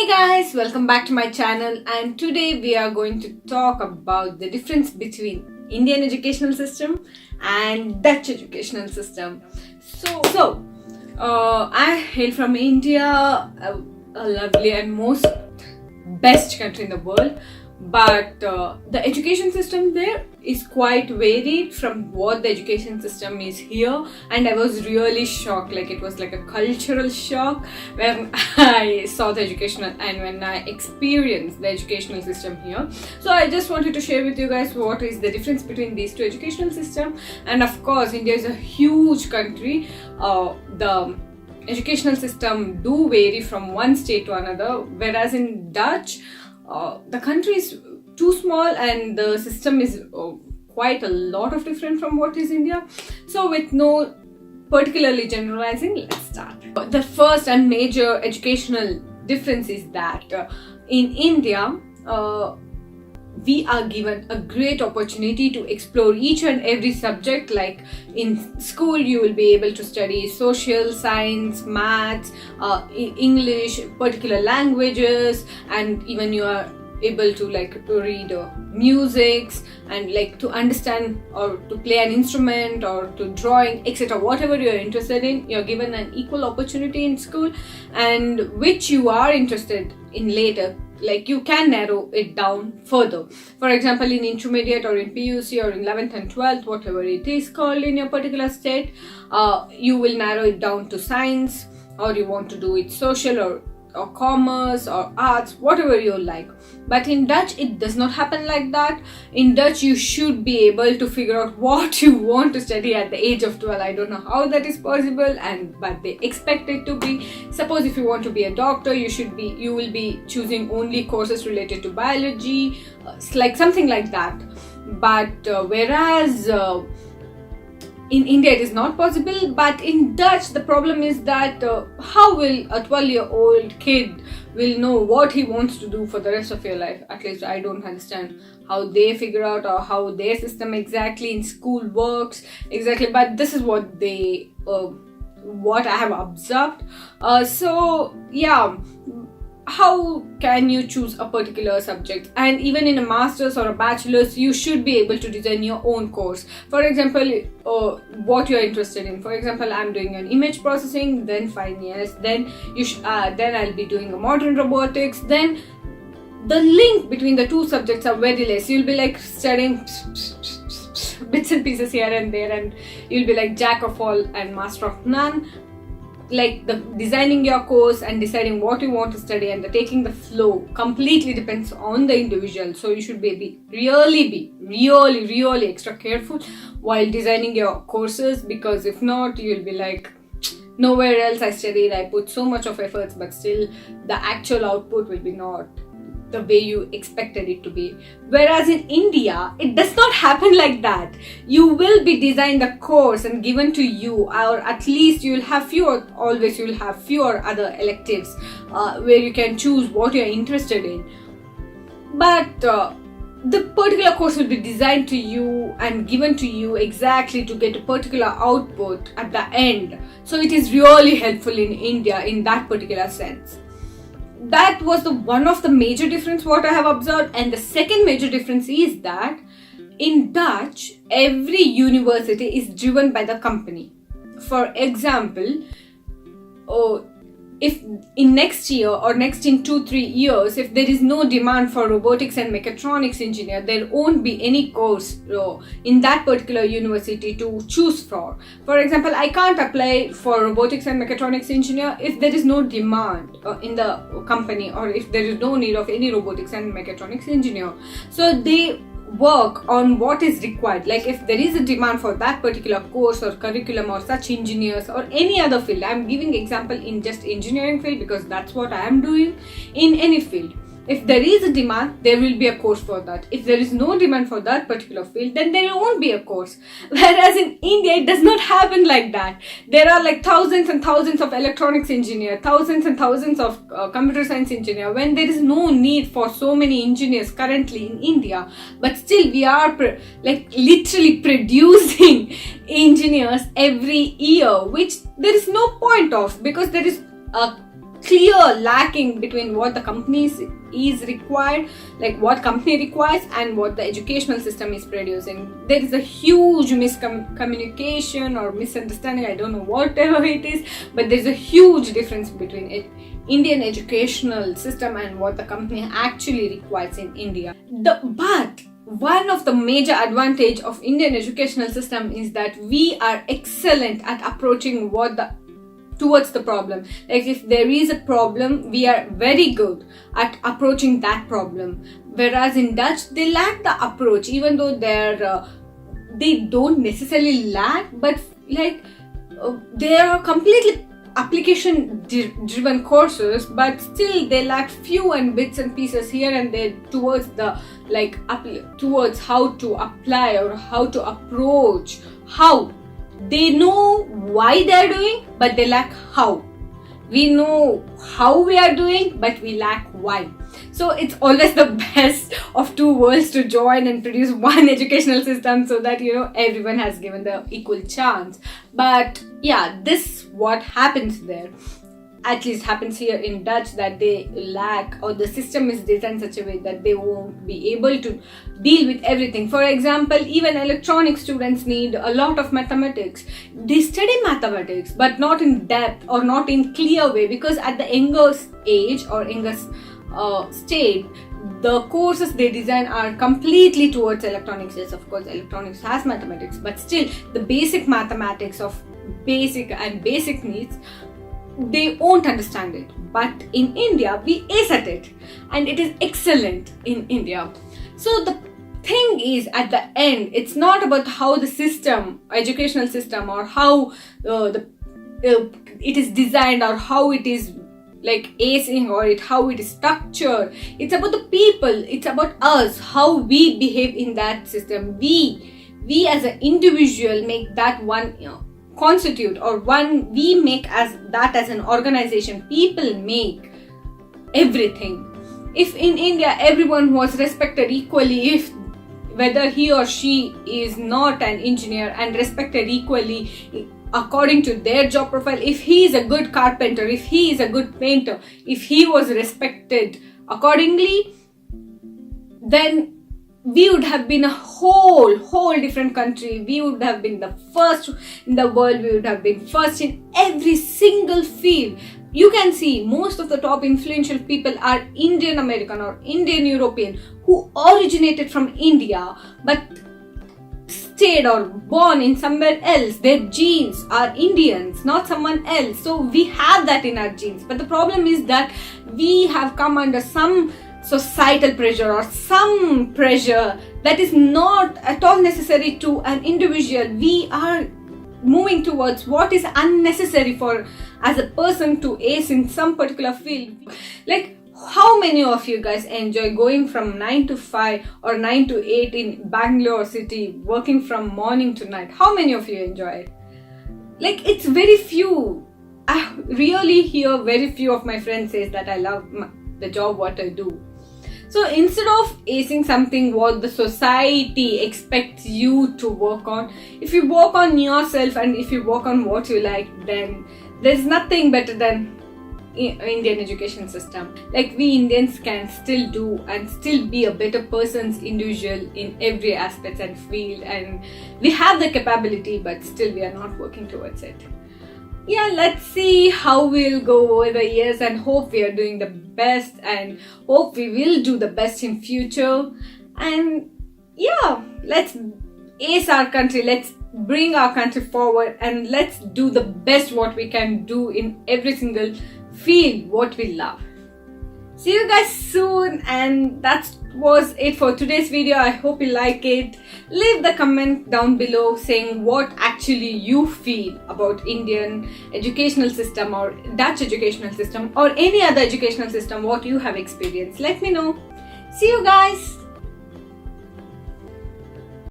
guys, welcome back to my channel, and today we are going to talk about the difference between Indian educational system and Dutch educational system. I hail from India, a lovely and most best country in the world, but the education system there is quite varied from what the education system is here, and I was really shocked. Like, it was like a cultural shock when I saw the educational and when I experienced the educational system here. So I just wanted to share with you guys what is the difference between these two educational systems. And of course, India is a huge country. The educational system do vary from one state to another, whereas in Dutch, the country is too small and the system is quite a lot of different from what is India. So with no particularly generalizing, let's start. The first and major educational difference is that in India, we are given a great opportunity to explore each and every subject. Like in school, you will be able to study social science, maths, English, particular languages, and even you are able to read musics and to understand or to play an instrument or to drawing, etc. Whatever you are interested in, you are given an equal opportunity in school, and which you are interested in later, you can narrow it down further. For example, in intermediate or in PUC or in 11th and 12th, whatever it is called in your particular state, you will narrow it down to science, or you want to do it social or commerce or arts, whatever you like. But in Dutch, it does not happen like that. In Dutch, you should be able to figure out what you want to study at the age of 12. I don't know how that is possible, but they expect it to be. Suppose if you want to be a doctor, you will be choosing only courses related to biology, something like that. But whereas in India it is not possible, but in Dutch the problem is that how will a 12-year-old kid will know what he wants to do for the rest of your life? At least I don't understand how they figure out or how their system exactly in school works exactly, but this is what I have observed. So yeah, how can you choose a particular subject? And even in a master's or a bachelor's, you should be able to design your own course. For example, what you're interested in. For example, I'm doing an image processing, then fine, yes, then then I'll be doing a modern robotics. Then the link between the two subjects are very less. You'll be studying bits and pieces here and there, and you'll be jack of all and master of none. The designing your course and deciding what you want to study and taking the flow completely depends on the individual. So you should be really extra careful while designing your courses, because if not, you'll be nowhere else I studied, I put so much of efforts, but still the actual output will be not the way you expected it to be. Whereas in India, it does not happen like that. You will be designed the course and given to you, or at least you will have few other electives where you can choose what you are interested in. But the particular course will be designed to you and given to you exactly to get a particular output at the end. So it is really helpful in India in that particular sense. That was one of the major difference what I have observed. And the second major difference is that in Dutch, every university is driven by the company. For example, if in next year or next in 2-3 years, if there is no demand for robotics and mechatronics engineer, there won't be any course in that particular university to choose for. For example, I can't apply for robotics and mechatronics engineer if there is no demand in the company, or if there is no need of any robotics and mechatronics engineer. So they work on what is required. If there is a demand for that particular course or curriculum or such engineers or any other field, I'm giving example in just engineering field because that's what I am doing. In any field, if there is a demand, there will be a course for that. If there is no demand for that particular field, then there won't be a course. Whereas in India, it does not happen like that. There are thousands and thousands of electronics engineers, thousands and thousands of computer science engineers, when there is no need for so many engineers currently in India. But still, we are literally producing engineers every year, which there is no point of, because there is a clear lacking between what the companies is required, like what company requires and what the educational system is producing. There is a huge miscommunication or misunderstanding, I don't know, whatever it is, but there's a huge difference between Indian educational system and what the company actually requires in India. But one of the major advantage of Indian educational system is that we are excellent at approaching towards the problem. Like if there is a problem, we are very good at approaching that problem. Whereas in Dutch, they lack the approach, even though they don't necessarily lack, but like they are completely application driven courses, but still they lack few and bits and pieces here and there towards towards how to apply or how to approach. How they know why they are doing, but they lack how. We know how we are doing, but we lack why. So it's always the best of two worlds to join and produce one educational system, so that everyone has given the equal chance. But yeah, this what happens there, at least happens here in Dutch, that they lack, or the system is designed in such a way that they won't be able to deal with everything. For example, even electronic students need a lot of mathematics. They study mathematics, but not in depth or not in clear way, because at the younger age or younger state, the courses they design are completely towards electronics. Yes, of course, electronics has mathematics, but still the basic mathematics of basic needs, they won't understand it. But in India, we ace at it, and it is excellent in India. So the thing is, at the end, it's not about how the educational system, or how it is designed, or how it is like acing, or how it is structured. It's about the people. It's about us, how we behave in that system. We as an individual make that one constitute, or one we make as an organization. People make everything. If in India everyone was respected equally, if whether he or she is not an engineer, and respected equally according to their job profile, if he is a good carpenter, if he is a good painter, if he was respected accordingly, then we would have been a whole different country. We would have been the first in the world. We would have been first in every single field. You can see most of the top influential people are Indian American or Indian European, who originated from India but stayed or born in somewhere else. Their genes are Indians, not someone else. So we have that in our genes. But the problem is that we have come under some societal pressure or some pressure that is not at all necessary to an individual. We are moving towards what is unnecessary for as a person to ace in some particular field. Like, how many of you guys enjoy going from 9 to 5 or 9 to 8 in Bangalore city, working from morning to night? How many of you enjoy it? Like, it's very few. I really hear very few of my friends say that I love the job what I do. So instead of acing something what the society expects you to work on, if you work on yourself and if you work on what you like, then there's nothing better than Indian education system. Like, we Indians can still do and still be a better person's individual in every aspect and field, and we have the capability, but still we are not working towards it. Yeah, let's see how we'll go over the years, and hope we are doing the best, and hope we will do the best in future. And yeah, let's ace our country, let's bring our country forward, and let's do the best what we can do in every single field what we love. See you guys soon, and that was it for today's video. I hope you like it. Leave the comment down below saying what actually you feel about Indian educational system or Dutch educational system or any other educational system, what you have experienced. Let me know. See you guys.